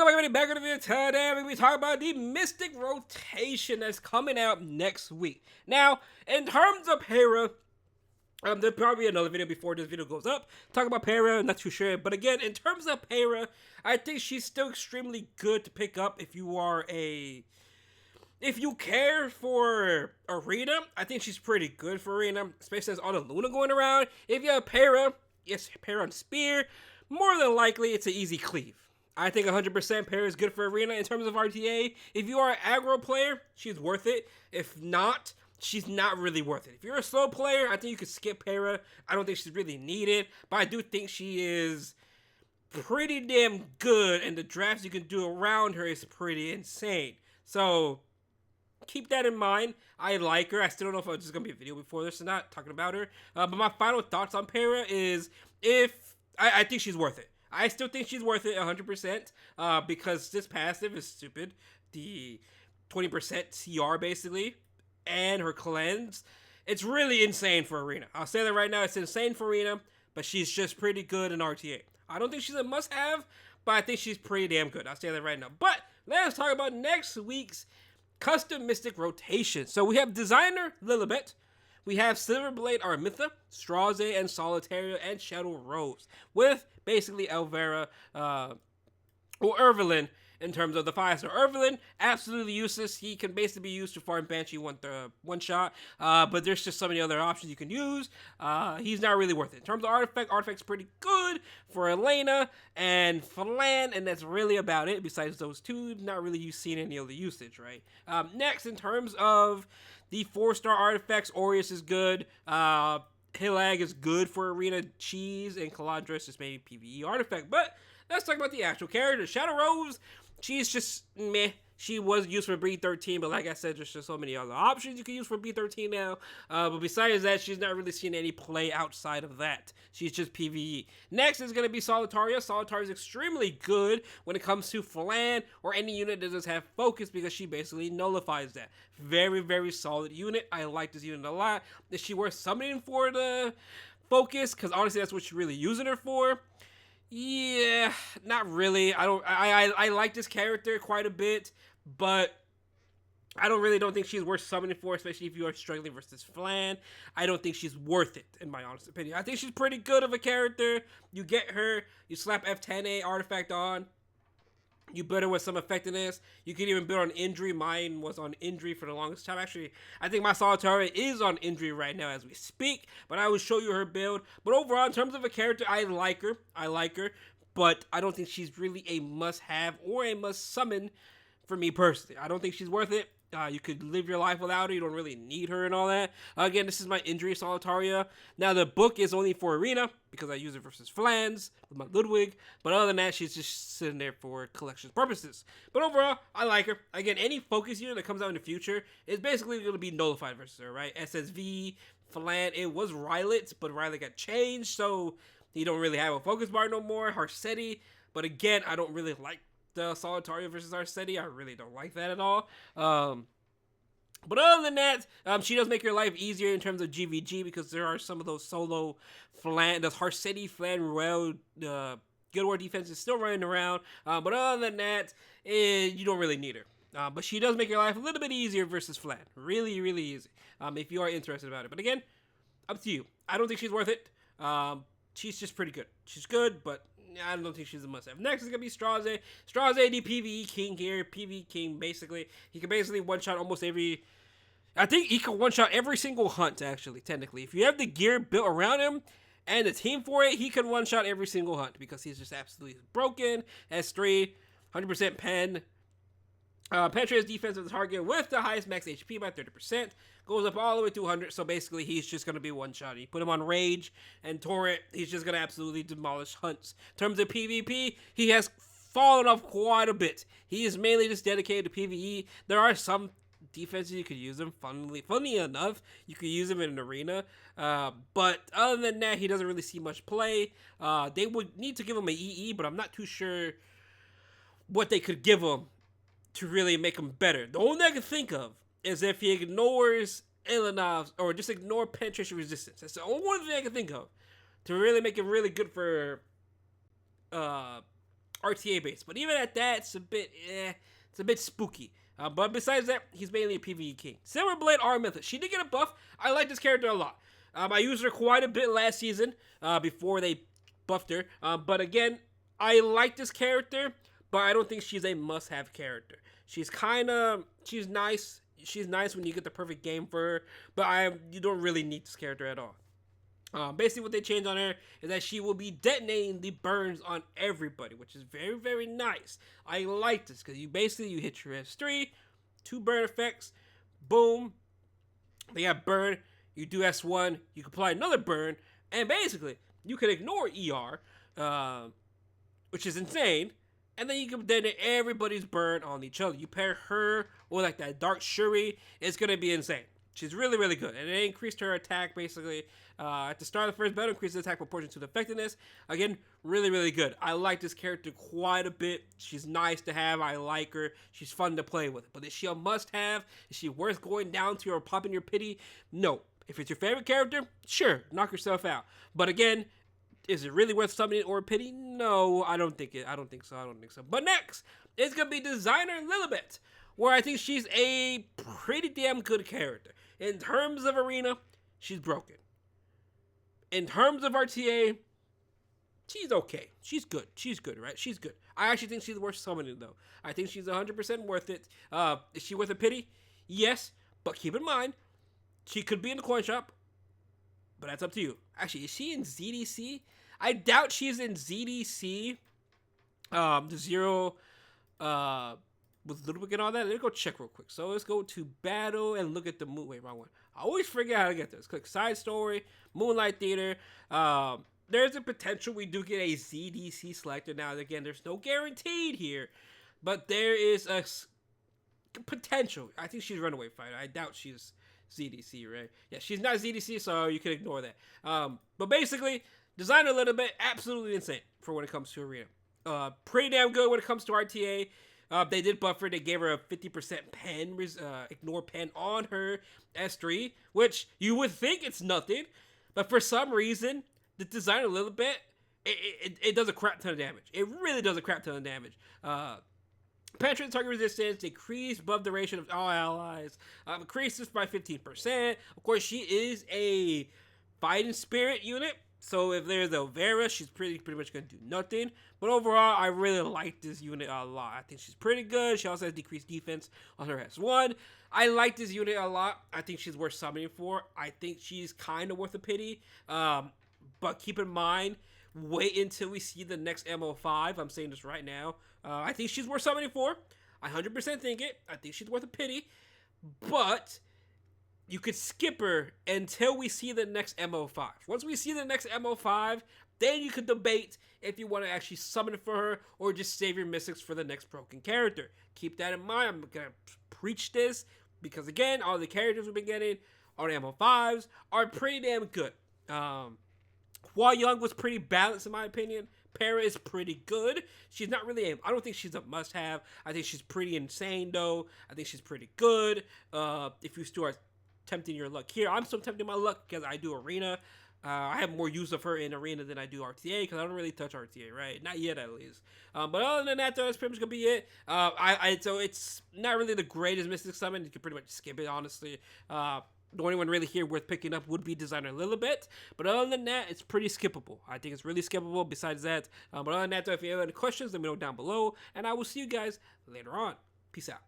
Welcome everybody back to the video. Today we're going to be talking about the Mystic rotation that's coming out next week. Now, in terms of Peira, there'll probably be another video before this video goes up. Talk about Peira, I'm not too sure. But again, in terms of Peira, I think she's still extremely good to pick up if you are if you care for Arena. I think she's pretty good for Arena, especially as all the Luna going around. If you have Peira, yes, Peira on Spear, more than likely it's an easy cleave. I think 100% Peira is good for Arena in terms of RTA. If you are an aggro player, she's worth it. If not, she's not really worth it. If you're a slow player, I think you could skip Peira. I don't think she's really needed, but I do think she is pretty damn good, and the drafts you can do around her is pretty insane. So keep that in mind. I like her. I still don't know if it's just going to be a video before this or not, talking about her. But my final thoughts on Peira is I think she's worth it. I still think she's worth it 100% because this passive is stupid. The 20% CR basically, and her cleanse. It's really insane for Arena. I'll say that right now. It's insane for Arena, but she's just pretty good in RTA. I don't think she's a must-have, but I think she's pretty damn good. I'll say that right now. But let's talk about next week's custom Mystic rotation. So we have designer Lilibet. We have Silverblade Aramintha, Straze, and Solitaria, and Shadow Rose, with basically Elvira or Irvelin in terms of the 5-star. Irvelin, absolutely useless. He can basically be used to farm Banshee one shot, but there's just so many other options you can use. He's not really worth it. In terms of Artifact's pretty good for Elena and Flan, and that's really about it. Besides those two, not really seen any other usage, right? Next, in terms of the 4-star artifacts, Aureus is good. Hilag is good for Arena. Cheese and Calandra is maybe PvE artifact. But let's talk about the actual character. Shadow Rose, she's just meh. She was used for B13, but like I said, there's just so many other options you can use for B13 now. But besides that, she's not really seeing any play outside of that. She's just PvE. Next is going to be Solitaria. Solitaria is extremely good when it comes to Flan or any unit that does have focus because she basically nullifies that. Very, very solid unit. I like this unit a lot. Is she worth summoning for the focus? Because honestly, that's what you're really using her for. Yeah, not really. I like this character quite a bit, but I don't think she's worth summoning for, especially if you are struggling versus Flan. I don't think she's worth it, in my honest opinion. I think she's pretty good of a character. You get her, you slap F10A artifact on, you build her with some effectiveness. You can even build on injury. Mine was on injury for the longest time. Actually, I think my Solitaria is on injury right now as we speak, but I will show you her build. But overall, in terms of a character, I like her. But I don't think she's really a must-have or a must-summon for me personally. I don't think she's worth it. You could live your life without her. You don't really need her and all that. Again, this is my injury Solitaria. Now, the book is only for Arena because I use it versus Flans with my Ludwig. But other than that, she's just sitting there for collection purposes. But overall, I like her. Again, any focus unit that comes out in the future is basically going to be nullified versus her, right? SSV, Flan, it was Rylet, but Rylet got changed, so he don't really have a focus bar no more. Harsetti, but again, I don't really like the Solitaria versus Arcetti. I really don't like that at all. But other than that, she does make your life easier in terms of GVG because there are some of those solo Flan, the Harsetti, Flan, Ruel, Guild War defense is still running around. But other than that, you don't really need her. But she does make your life a little bit easier versus Flan. Really, really easy. If you are interested about it. But again, up to you. I don't think she's worth it. She's just pretty good. She's good, but I don't think she's a must-have. Next is going to be Straze. Straze, the PvE king here. PvE king, basically. He can basically one-shot almost every... I think he can one-shot every single hunt, actually, technically. If you have the gear built around him and the team for it, he can one-shot every single hunt because he's just absolutely broken. S3, 100% pen. Penetrates defense of the target with the highest max HP by 30%. Goes up all the way to 100, so basically he's just going to be one-shot. You put him on Rage and Torrent, he's just going to absolutely demolish hunts. In terms of PvP, he has fallen off quite a bit. He is mainly just dedicated to PvE. There are some defenses you could use him. Funny enough, you could use him in an arena. But other than that, he doesn't really see much play. They would need to give him an EE, but I'm not too sure what they could give him to really make him better. The only thing I can think of is if he ignores Ilinov or just ignore penetration resistance. That's the only one thing I can think of to really make him really good for RTA based. But even at that, it's a bit spooky. But besides that, he's mainly a PvE king. Silverblade Aramintha. She did get a buff. I like this character a lot. I used her quite a bit last season before they buffed her. But again, I like this character, but I don't think she's a must-have character. She's nice. She's nice when you get the perfect game for her, but you don't really need this character at all. Basically, what they changed on her is that she will be detonating the burns on everybody, which is very, very nice. I like this because you hit your S3, 2 burn effects, boom, they have burn. You do S1, you can apply another burn, and basically you can ignore ER, which is insane. And then you can detonate everybody's burn on each other. You pair her with like that Dark Shuri, it's gonna be insane. She's really, really good. And it increased her attack basically. At the start of the first battle, increased the attack proportion to the effectiveness. Again, really, really good. I like this character quite a bit. She's nice to have. I like her. She's fun to play with. But is she a must-have? Is she worth going down to or popping your pity? No. If it's your favorite character, sure, knock yourself out. But again, is it really worth summoning or pity? No, I don't think so. But next, it's going to be Designer Lilibet, where I think she's a pretty damn good character. In terms of arena, she's broken. In terms of RTA, she's okay. She's good, right? She's good. I actually think she's worth summoning, though. I think she's 100% worth it. Is she worth a pity? Yes, but keep in mind, she could be in the coin shop, but that's up to you. Actually, is she in ZDC? I doubt she's in ZDC. The zero, with Lilibet and all that. Let's go check real quick. So let's go to battle and look at the moon. Wait, wrong one. I always forget how to get this. Click side story, Moonlight Theater. There's a potential we do get a ZDC selector. Now, again, there's no guaranteed here, but there is a potential. I think she's Runaway Fighter. I doubt she's ZDC, right? Yeah, she's not ZDC, so you can ignore that. But basically, Designer Lilibet, absolutely insane for when it comes to arena. Pretty damn good when it comes to RTA. They did buff her. They gave her a 50% pen, ignore pen on her S3, which you would think it's nothing, but for some reason, the Designer Lilibet, it does a crap ton of damage. It really does a crap ton of damage. Penetrate target resistance, decrease buff duration of all allies, increases by 15%. Of course, she is a fighting spirit unit, so if there's a Vera, she's pretty much going to do nothing. But overall, I really like this unit a lot. I think she's pretty good. She also has decreased defense on her S1. I like this unit a lot. I think she's worth summoning for. I think she's kind of worth a pity. But keep in mind, wait until we see the next MO5. I'm saying this right now. I think she's worth summoning for. I 100% think it. I think she's worth a pity. But you could skip her until we see the next MO5. Once we see the next MO5, then you could debate if you want to actually summon for her or just save your mystics for the next broken character. Keep that in mind. I'm going to preach this because, again, all the characters we've been getting on MO5s are pretty damn good. Hua Young was pretty balanced in my opinion. Peira is pretty good. She's not really I don't think she's a must-have. I think she's pretty insane, though. I think she's pretty good. If you start tempting your luck here, I'm still tempting my luck because I do arena. I have more use of her in arena than I do RTA because I don't really touch RTA, right? Not yet, at least. But other than that, though, that's pretty much gonna be it. So it's not really the greatest Mystic Summon. You can pretty much skip it, honestly. The only one really here worth picking up would be Designer Lilibet. But other than that, it's pretty skippable. I think it's really skippable besides that. But other than that, though, if you have any questions, let me know down below. And I will see you guys later on. Peace out.